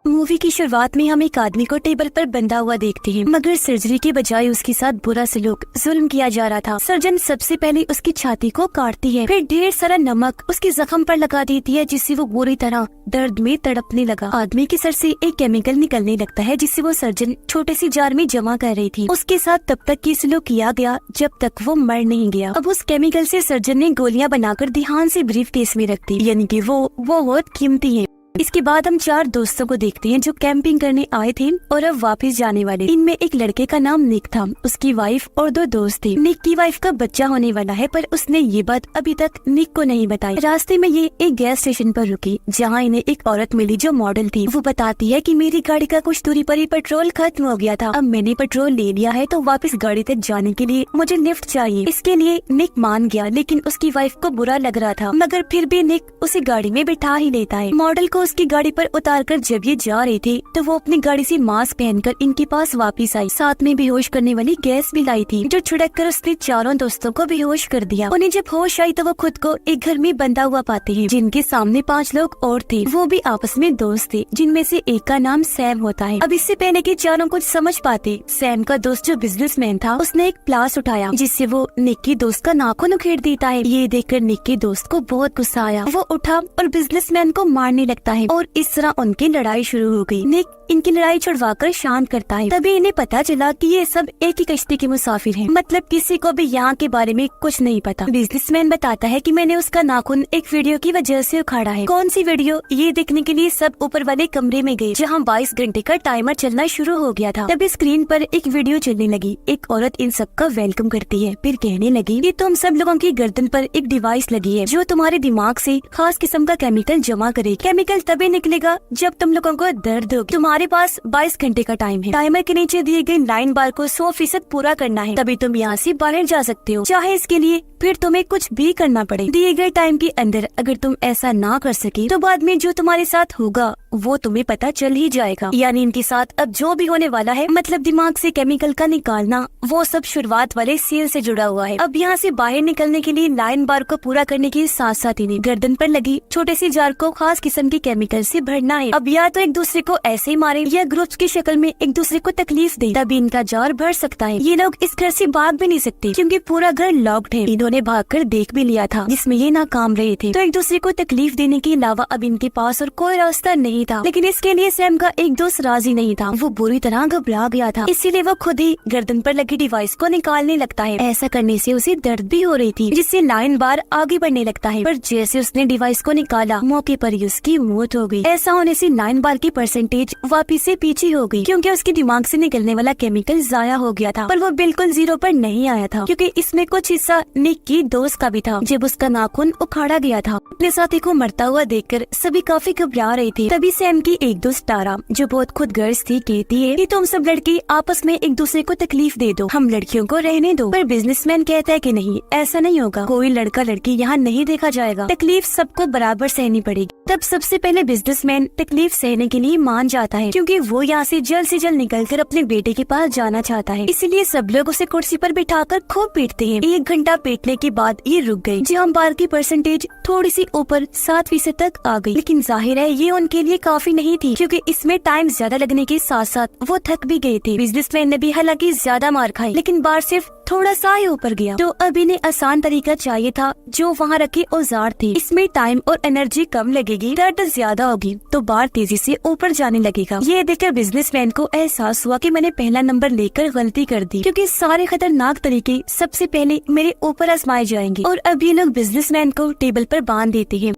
Movie की शुरुआत में हम एक आदमी को टेबल पर बंधा हुआ देखते हैं, मगर सर्जरी के बजाय उसके साथ बुरा सलूक जुल्म किया जा रहा था। सर्जन सबसे पहले उसकी छाती को काटती है, फिर ढेर सारा नमक उसके जख्म पर लगा देती है, जिससे वो बुरी तरह दर्द में तड़पने लगा। आदमी के सर से एक केमिकल निकलने लगता है, जिससे वो सर्जन छोटे सी जार में जमा कर रही थी। उसके साथ तब तक की सलूक किया गया जब तक वो मर नहीं गया। अब उस केमिकल से सर्जन ने गोलियां बनाकर ध्यान से ब्रीफ केस में रख दी, यानी कि वो बहुत कीमती है। इसके बाद हम 4 दोस्तों को देखते हैं जो कैंपिंग करने आए थे और अब वापस जाने वाले। इनमें एक लड़के का नाम निक था, उसकी वाइफ और 2 दोस्त थे। निक की वाइफ का बच्चा होने वाला है, पर उसने ये बात अभी तक निक को नहीं बताई। रास्ते में ये एक गैस स्टेशन पर रुकी, जहाँ इन्हें एक औरत मिली जो मॉडल थी। वो बताती है कि मेरी गाड़ी का कुछ दूरी पर ही पेट्रोल खत्म हो गया था, अब मैंने पेट्रोल ले लिया है, तो वापस गाड़ी तक जाने के लिए मुझे लिफ्ट चाहिए। इसके लिए निक मान गया, लेकिन उसकी वाइफ को बुरा लग रहा था, मगर फिर भी निक उसे गाड़ी में बिठा ही लेता है। मॉडल को उसकी गाड़ी पर उतारकर जब ये जा रहे थे तो वो अपनी गाड़ी से मास्क पहनकर इनके पास वापस आई। साथ में बेहोश करने वाली गैस भी लाई थी, जो छिड़क कर उसने चारों दोस्तों को बेहोश कर दिया। उन्हें जब होश आई तो वो खुद को एक घर में बंधा हुआ पाते हैं, जिनके सामने 5 लोग और थे। वो भी आपस में दोस्त थे, जिनमें से एक का नाम सैम होता है। अब इससे पहले कि चारों कुछ समझ पाते, सैम का दोस्त जो बिजनेसमैन था, उसने एक प्लास उठाया, जिससे वो निक की दोस्त का नाखून उखेड़ देता है। ये देखकर निक के दोस्त को बहुत गुस्सा आया। वो उठा और बिजनेसमैन को मारने लगता है और इस तरह उनकी लड़ाई शुरू हो गई। निक इनकी लड़ाई छुड़वाकर शांत करता है। तभी इन्हें पता चला कि ये सब एक ही कश्ती के मुसाफिर हैं, मतलब किसी को भी यहाँ के बारे में कुछ नहीं पता। बिजनेसमैन बताता है कि मैंने उसका नाखून एक वीडियो की वजह से उखाड़ा है। कौन सी वीडियो, ये देखने के लिए सब ऊपर वाले कमरे में गए, जहाँ 22 घंटे का टाइमर चलना शुरू हो गया था। तभी स्क्रीन पर एक वीडियो चलने लगी। एक औरत इन सबका वेलकम करती है, फिर कहने लगी कि तुम सब लोगों की गर्दन पर एक डिवाइस लगी है, जो तुम्हारे दिमाग से खास किस्म का केमिकल जमा करे। केमिकल तभी निकलेगा जब तुम लोगों को दर्द हो। तुम्हारे पास 22 घंटे का टाइम है। टाइमर के नीचे दिए गए लाइन बार को 100% पूरा करना है, तभी तुम यहाँ से बाहर जा सकते हो, चाहे इसके लिए फिर तुम्हें कुछ भी करना पड़े। दिए गए टाइम के अंदर अगर तुम ऐसा ना कर सके तो बाद में जो तुम्हारे साथ होगा वो तुम्हें पता चल ही जाएगा। यानी इनके साथ अब जो भी होने वाला है, मतलब दिमाग से केमिकल का निकालना, वो सब शुरुआत वाले सेल से जुड़ा हुआ है। अब यहाँ से बाहर निकलने के लिए लाइन बार को पूरा करने के साथ साथ इन्हें गर्दन पर लगी छोटे सी जार को खास किस्म के केमिकल से भरना है। अब या तो एक दूसरे को ऐसे ही मारे या ग्रुप्स की शक्ल में एक दूसरे को तकलीफ दे, तभी इनका जार भर सकता है। ये लोग इस घर से भाग भी नहीं सकते, क्योंकि पूरा घर लॉक्ड है। इन्होंने भागकर देख भी लिया था, जिसमें ये नाकाम रहे थे। तो एक दूसरे को तकलीफ देने के अलावा अब इनके पास और कोई रास्ता नहीं था। लेकिन इसके लिए सैम का एक दोस्त राजी नहीं था। वो बुरी तरह घबरा गया था, इसीलिए वो खुद ही गर्दन पर लगी डिवाइस को निकालने लगता है। ऐसा करने से उसे दर्द भी हो रही थी, जिससे लाइन बार आगे बढ़ने लगता है। पर जैसे उसने डिवाइस को निकाला, मौके पर ही उसकी मौत हो गई। ऐसा होने से लाइन बार की परसेंटेज वापिस से पीछे हो गई, क्योंकि उसके दिमाग से निकलने वाला केमिकल जाया हो गया था। पर वो बिल्कुल 0 पर नहीं आया था, क्योंकि इसमें कुछ हिस्सा निक की दोस्त का भी था। जब उसका नाखून उखाड़ा गया था, अपने साथी को मरता हुआ देखकर सभी काफी घबरा रहे थे। तभी सैम की एक दोस्त तारा, जो बहुत खुदगर्ज थी, कहती है कि तुम सब लड़की आपस में एक दूसरे को तकलीफ दे दो, हम लड़कियों को रहने दो। पर बिजनेसमैन कहता है कि नहीं, ऐसा नहीं होगा, कोई लड़का लड़की यहाँ नहीं देखा जाएगा, तकलीफ सबको बराबर सहनी पड़ेगी। तब सबसे पहले बिजनेसमैन तकलीफ सहने के लिए मान जाता है, क्योंकि वो यहाँ से जल्द निकलकर अपने बेटे के पास जाना चाहता है। इसलिए सब लोग उसे कुर्सी पर बिठाकर खूब पीटते हैं। 1 घंटा पीटने के बाद ये रुक गई, जहाँ बार की परसेंटेज थोड़ी सी ऊपर 7% तक आ गई। लेकिन जाहिर है ये उनके लिए काफी नहीं थी, क्योंकि इसमें टाइम ज्यादा लगने के साथ साथ वो थक भी गए थे। बिजनेसमैन ने भी हालांकि ज्यादा मार खाई, लेकिन बार सिर्फ थोड़ा सा ही ऊपर गया। तो अब इन्हें आसान तरीका चाहिए था, जो वहाँ रखे औजार थे। इसमें टाइम और एनर्जी कम लगेगी, दर्द ज्यादा होगी, तो बार तेजी से ऊपर जाने लगेगा। ये देखकर बिजनेसमैन को एहसास हुआ कि मैंने पहला नंबर लेकर गलती कर दी, क्योंकि सारे खतरनाक तरीके सबसे पहले मेरे ऊपर आजमाए जाएंगे। और अब ये लोग बिजनेसमैन को टेबल पर बांध देते हैं।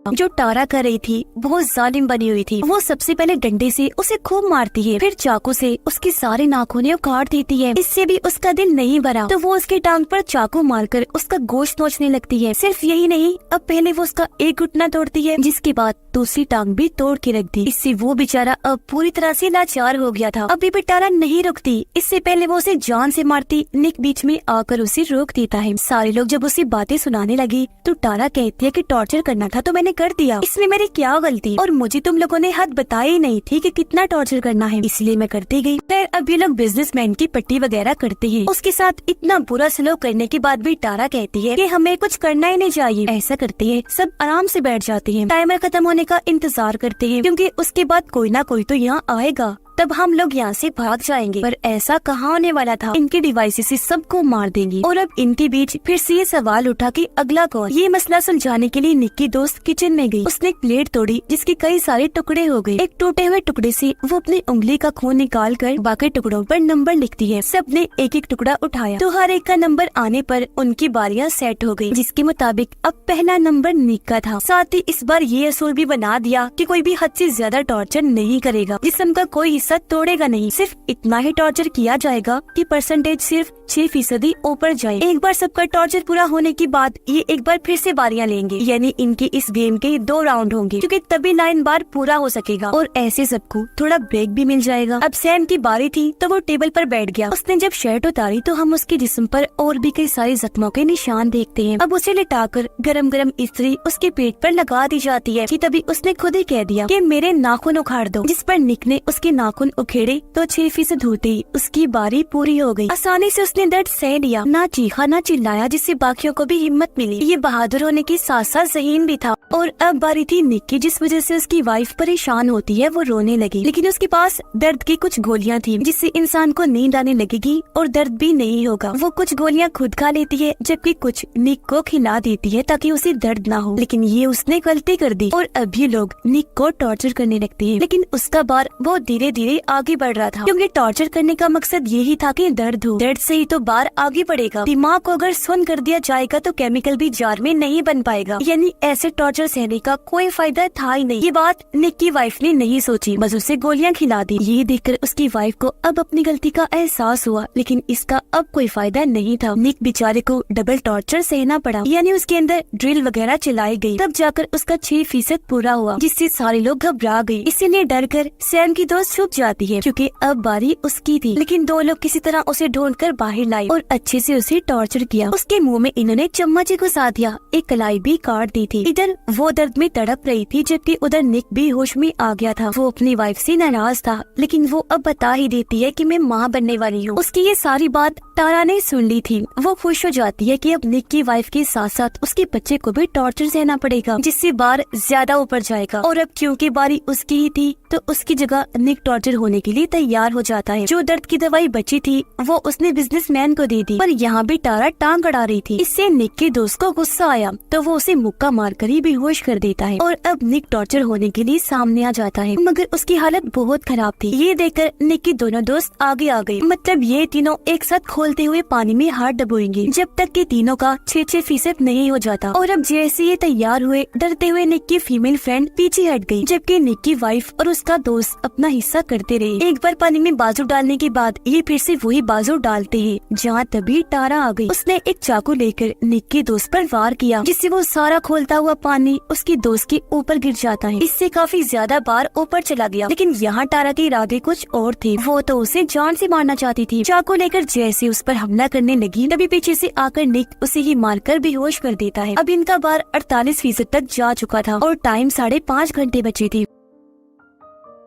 जो तारा कर रही थी बहुत जालिम बनी हुई थी। वो सबसे पहले डंडे से उसे खूब मारती है, फिर चाकू से उसके सारे नाखून काट देती है। इससे भी उसका दिल नहीं भरा, तो वो उसके टांग पर चाकू मारकर उसका गोश्त नोचने लगती है। सिर्फ यही नहीं, अब पहले वो उसका एक घुटना तोड़ती है, जिसके बाद दूसरी टांग भी तोड़ के रख दी। इससे वो बेचारा अब पूरी तरह से लाचार हो गया था। अभी भी तारा नहीं रुकती। इससे पहले वो उसे जान से मारती, निक बीच में आकर उसे रोक देता है। सारे लोग जब उसे बातें सुनाने लगी तो तारा कहती है कि टॉर्चर करना था तो मैंने कर दिया, इसमें मेरी क्या गलती, और मुझे तुम लोगों ने हद बताई ही नहीं थी कि कितना टॉर्चर करना है, इसलिए मैं करती गई। फिर अब ये लोग बिजनेसमैन की पट्टी वगैरह करते हैं। उसके साथ इतना बुरा सलूक करने के बाद भी तारा कहती है कि हमें कुछ करना ही नहीं चाहिए। ऐसा करते हैं, सब आराम से बैठ जाते हैं, टाइमर खत्म होने का इंतजार करते हैं, क्योंकि उसके बाद कोई ना कोई तो यहाँ आएगा, तब हम लोग यहाँ से भाग जाएंगे। पर ऐसा कहाँ होने वाला था, इनके डिवाइसेस से सबको मार देंगी। और अब इनके बीच फिर से ये सवाल उठा कि अगला कौन। ये मसला सुलझाने के लिए निक्की दोस्त किचन में गई। उसने एक प्लेट तोड़ी जिसके कई सारे टुकड़े हो गए। एक टूटे हुए टुकड़े से वो अपनी उंगली का खून निकाल कर बाकी टुकड़ों पर नंबर लिखती है। सबने एक एक टुकड़ा उठाया तो हर एक का नंबर आने पर उनकी बारियां सेट हो गयी, जिसके मुताबिक अब पहला नंबर निक का था। साथ ही इस बार ये असूल भी बना दिया कि कोई भी हद से ज्यादा टॉर्चर नहीं करेगा, जिस्म का कोई हिस्सा तोड़ेगा नहीं, सिर्फ इतना ही टॉर्चर किया जाएगा कि परसेंटेज सिर्फ 6% ऊपर जाए। एक बार सबका टॉर्चर पूरा होने के बाद ये एक बार फिर से बारियां लेंगे, यानी इनके इस गेम के 2 राउंड होंगे, क्योंकि तभी 9 बार पूरा हो सकेगा और ऐसे सबको थोड़ा ब्रेक भी मिल जाएगा। अब सैम की बारी थी तो वो टेबल पर बैठ गया। उसने जब शर्ट उतारी तो हम उसके जिस्म पर और भी कई सारे जख्मों के निशान देखते हैं। अब उसे लिटाकर गरम गरम इस्त्री उसके पेट पर लगा दी जाती है कि तभी उसने खुद ही कह दिया कि मेरे नाखून उखाड़ दो, जिस पर निक ने उसके नाखून उखेड़े तो 6% होते ही उसकी बारी पूरी हो गई। आसानी से उसने दर्द सह लिया, ना चीखा ना चिल्लाया, जिससे बाकियों को भी हिम्मत मिली। ये बहादुर होने के साथ साथ ज़हीन भी था। और अब बारी थी निक की, जिस वजह से उसकी वाइफ परेशान होती है। वो रोने लगी, लेकिन उसके पास दर्द की कुछ गोलियां थी जिससे इंसान को नींद आने लगेगी और दर्द भी नहीं होगा। वो कुछ गोलियां खुद खा लेती है जबकि कुछ निक को खिला देती है ताकि उसे दर्द ना हो, लेकिन ये उसने गलती कर दी और अब ये लोग निक को टॉर्चर करने लगते हैं। लेकिन उसका बार वो धीरे धीरे आगे बढ़ रहा था, क्योंकि टॉर्चर करने का मकसद यही था कि दर्द हो, दर्द से ही तो बार आगे बढ़ेगा। दिमाग को अगर सुन कर दिया जाएगा तो केमिकल भी जार में नहीं बन पाएगा, यानी ऐसे टॉर्चर सहने का कोई फायदा था ही नहीं। ये बात निक की वाइफ ने नहीं सोची, बस उसे गोलियां खिला दी। ये देखकर उसकी वाइफ को अब अपनी गलती का एहसास हुआ, लेकिन इसका अब कोई फायदा नहीं था। निक बेचारे को डबल टॉर्चर सहना पड़ा, यानी उसके अंदर ड्रिल वगैरह चलाई गई, तब जाकर उसका 6% पूरा हुआ, जिससे सारे लोग घबरा गए। इसीलिए डर कर सैम की दोस्त छुप जाती है, क्योंकि अब बारी उसकी थी। लेकिन 2 लोग किसी तरह उसे ढूंढकर बाहर लाए और अच्छे से उसे टॉर्चर किया। उसके मुंह में इन्होंने चम्मच घुसा दिया, एक कलाई भी काट दी थी। इधर वो दर्द में तड़प रही थी, जबकि उधर निक भी होश में आ गया था। वो अपनी वाइफ से नाराज था, लेकिन वो अब बता ही देती है कि मैं माँ बनने वाली हूँ। उसकी ये सारी बात तारा ने सुन ली थी। वो खुश हो जाती है कि अब निक की वाइफ के साथ साथ उसके बच्चे को भी टॉर्चर सहना पड़ेगा, जिससे बार ज्यादा ऊपर जाएगा। और अब क्योंकि बारी उसकी ही थी तो उसकी जगह निक टॉर्चर होने के लिए तैयार हो जाता है। जो दर्द की दवाई बची थी वो उसने बिजनेसमैन को दे दी, पर यहाँ भी तारा टांग अड़ा रही थी। इससे निक के दोस्त को गुस्सा आया तो वो उसे मुक्का मारकर ही बेहोश कर देता है। और अब निक टॉर्चर होने के लिए सामने आ जाता है, मगर उसकी हालत बहुत खराब थी। ये देखकर निक के दोनों दोस्त आगे आ गए, मतलब ये तीनों एक साथ खोलते हुए पानी में हाथ डबोएंगे जब तक कि तीनों का 6% नहीं हो जाता। और अब जैसे ये तैयार हुए, डरते हुए निक की फीमेल फ्रेंड पीछे हट गई, जबकि निक की वाइफ और उसका दोस्त अपना हिस्सा करते रहे। एक बार पानी में बाजू डालने के बाद ये फिर से वही बाजू डालते हैं, जहाँ तभी तारा आ गई। उसने एक चाकू लेकर निक के दोस्त पर वार किया, जिससे वो सारा खोलता हुआ पानी उसके दोस्त के ऊपर गिर जाता है। इससे काफी ज्यादा बार ऊपर चला गया, लेकिन यहाँ तारा के इरादे कुछ और थे। वो तो उसे जान से मारना चाहती थी। चाकू लेकर जैसे उस पर हमला करने लगी, तभी पीछे से आकर निक उसे ही मारकर बेहोश कर देता है। अब इनका बार 48% तक जा चुका था और टाइम 5.5 घंटे बचे थे।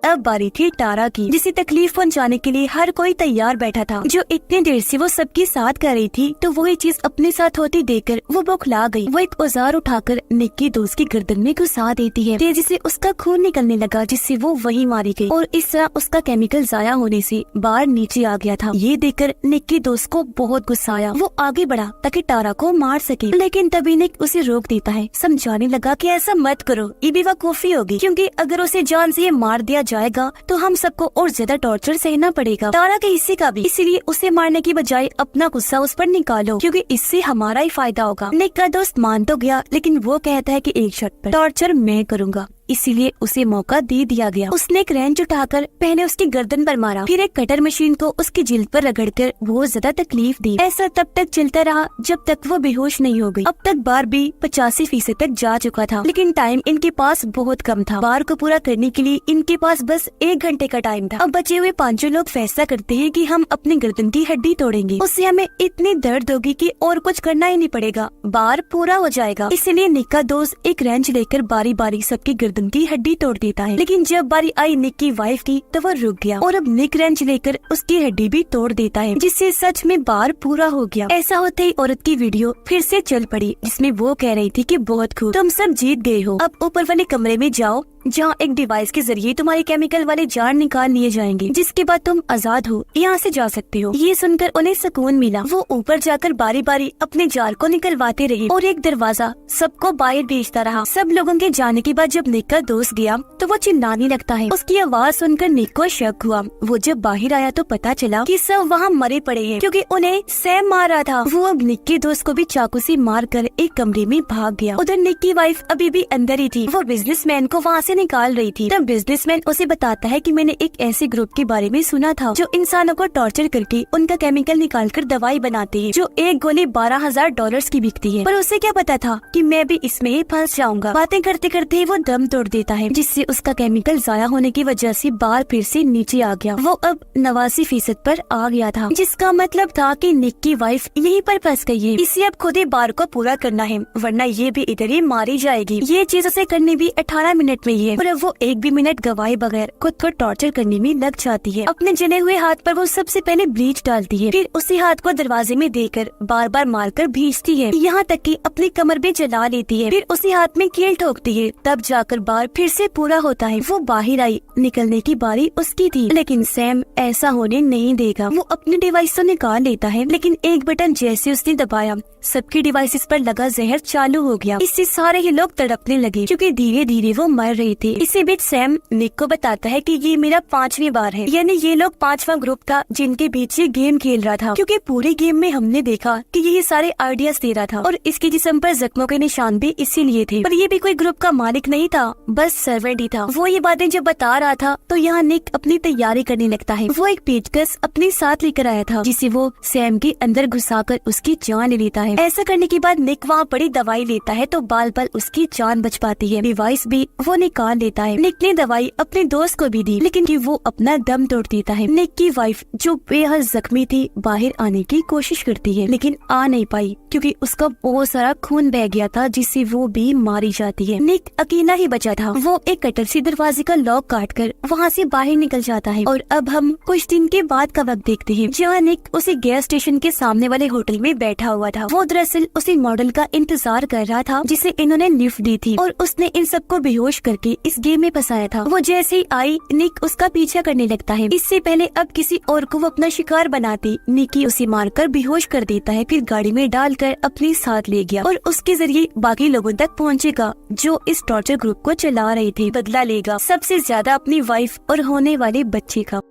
अब बारी थी तारा की, जिसे तकलीफ पहुंचाने के लिए हर कोई तैयार बैठा था। जो इतने देर से वो सबके साथ कर रही थी, तो वही चीज अपने साथ होती देखकर वो बौखला गई। वो एक औजार उठाकर निक की दोस्त की गर्दन में घुसा देती है। तेजी से उसका खून निकलने लगा, जिससे वो वही मारी गई और इस तरह उसका केमिकल जाया होने से बार नीचे आ गया था। ये देखकर निक की दोस्त को बहुत गुस्सा आया। वो आगे बढ़ा ताकि तारा को मार सके, लेकिन तभी निक उसे रोक देता है, समझाने लगा कि ऐसा मत करो, ये बेवकूफी होगी, क्योंकि अगर उसे जान से मार दिया जाएगा तो हम सबको और ज्यादा टॉर्चर सहना पड़ेगा, तारा के हिस्से का भी। इसीलिए उसे मारने की बजाय अपना गुस्सा उस पर निकालो, क्योंकि इससे हमारा ही फायदा होगा। निक का दोस्त मान तो गया, लेकिन वो कहता है कि एक शर्त पर, टॉर्चर मैं करूँगा। इसीलिए उसे मौका दे दिया गया। उसने एक रेंच उठाकर पहले उसकी गर्दन पर मारा, फिर एक कटर मशीन को उसकी जिल्द पर रगड़कर बहुत ज्यादा तकलीफ दी। ऐसा तब तक चलता रहा जब तक वो बेहोश नहीं हो गई। अब तक बारबी 85% तक जा चुका था, लेकिन टाइम इनके पास बहुत कम था। बार को पूरा करने के लिए इनके पास बस 1 घंटे का टाइम था। अब बचे हुए 5 लोग फैसला करते हैं कि हम अपनी गर्दन की हड्डी तोड़ेंगे, उससे हमें इतनी दर्द होगी कि और कुछ करना ही नहीं पड़ेगा, बार पूरा हो जाएगा। इसलिए निक का दोस्त एक रेंच लेकर बारी बारी सबकी गर्दन की हड्डी तोड़ देता है। लेकिन जब बारी आई निक की वाइफ की तो वो रुक गया और अब निक रेंच लेकर उसकी हड्डी भी तोड़ देता है, जिससे सच में बार पूरा हो गया। ऐसा होते ही औरत की वीडियो फिर से चल पड़ी, जिसमें वो कह रही थी कि बहुत खूब, तुम सब जीत गए हो। अब ऊपर वाले कमरे में जाओ जहाँ एक डिवाइस के जरिए तुम्हारे केमिकल वाले जार निकाल लिए जाएंगे, जिसके बाद तुम आजाद हो, यहाँ से जा सकते हो। ये सुनकर उन्हें सुकून मिला। वो ऊपर जाकर बारी बारी अपने जार को निकलवाते रहे और एक दरवाजा सबको बाहर भेजता रहा। सब लोगों के जाने के बाद जब निक का दोस्त गया तो वो चिल्लाने लगता है। उसकी आवाज सुनकर निक को शक हुआ। वो जब बाहर आया तो पता चला कि सब वहाँ मरे पड़े हैं, क्योंकि उन्हें सैम मार रहा था। वो अब निक के दोस्त को भी चाकू से मार कर एक कमरे में भाग गया। उधर निक की वाइफ अभी भी अंदर ही थी। वो बिजनेसमैन को वहाँ निकाल रही थी। तब बिजनेसमैन उसे बताता है कि मैंने एक ऐसे ग्रुप के बारे में सुना था जो इंसानों को टॉर्चर करके उनका केमिकल निकालकर दवाई बनाते हैं, जो एक गोली $12,000 की बिकती है। पर उसे क्या पता था कि मैं भी इसमें फंस जाऊंगा। बातें करते करते वो दम तोड़ देता है, जिससे उसका केमिकल जाया होने की वजह से बार फिर से नीचे आ गया। वो अब 89% पर आ गया था, जिसका मतलब था कि निक की वाइफ यहीं पर फंस गई है। इसे अब खुद ही बार को पूरा करना है, वरना ये भी इधर ही मारी जाएगी। ये चीज उसे करनी भी 18 मिनट में ही है, और वो एक भी मिनट गवाए बगैर खुद को टॉर्चर करने में लग जाती है। अपने जले हुए हाथ पर वो सबसे पहले ब्लीच डालती है, फिर उसी हाथ को दरवाजे में देकर बार बार मारकर भींचती है, यहाँ तक कि अपनी कमर भी जला लेती है। फिर उसी हाथ में कील ठोकती है, तब जाकर बार फिर से पूरा होता है। वो बाहर आई, निकलने की बारी उसकी थी, लेकिन सैम ऐसा होने नहीं देगा। वो अपने डिवाइस तो निकाल लेता है, लेकिन एक बटन जैसे उसने दबाया, सबकी डिवाइसेस पर लगा जहर चालू हो गया। इससे सारे ही लोग तड़पने लगे, क्योंकि धीरे धीरे वो मर रहे थे। इसी बीच सैम निक को बताता है कि ये मेरा 5वीं बार है, यानी ये लोग 5वां ग्रुप था जिनके बीच ये गेम खेल रहा था, क्योंकि पूरे गेम में हमने देखा कि ये सारे आइडियाज दे रहा था और इसके जिस्म पर जख्मों के निशान भी इसीलिए थे। पर ये भी कोई ग्रुप का मालिक नहीं था, बस सर्वेंट ही था। वो ये बातें जब बता रहा था तो यहाँ निक अपनी तैयारी करने लगता है। वो एक पेचकस अपने साथ लेकर आया था, जिसे वो सैम के अंदर घुसाकर उसकी जान ले लेता है। ऐसा करने के बाद निक वहाँ बड़ी दवाई लेता है तो बाल बाल उसकी जान बच पाती है। डिवाइस भी वो निकाल लेता है। निक ने दवाई अपने दोस्त को भी दी, लेकिन कि वो अपना दम तोड़ देता है। निक की वाइफ जो बेहद जख्मी थी बाहर आने की कोशिश करती है, लेकिन आ नहीं पाई, क्योंकि उसका बहुत सारा खून बह गया था, जिससे वो भी मारी जाती है। निक अकेला ही बचा था। वो एक कटर से दरवाजे का लॉक काट कर वहाँ से बाहर निकल जाता है। और अब हम कुछ दिन के बाद का वक्त देखते हैं, जहाँ निक उसे गैस स्टेशन के सामने वाले होटल में बैठा हुआ था। वो दरअसल उसी मॉडल का इंतजार कर रहा था जिसे इन्होंने लिफ्ट दी थी, और उसने इन सबको बेहोश करके इस गेम में फंसाया था। वो जैसे ही आई, निक उसका पीछा करने लगता है। इससे पहले अब किसी और को वो अपना शिकार बनाती, निकी उसे मारकर बेहोश कर देता है, फिर गाड़ी में डालकर अपने साथ ले गया और उसके जरिए बाकी लोगों तक पहुंचेगा जो इस टॉर्चर ग्रुप को चला रहे थे। बदला लेगा सबसे ज्यादा अपनी वाइफ और होने वाले बच्चे का।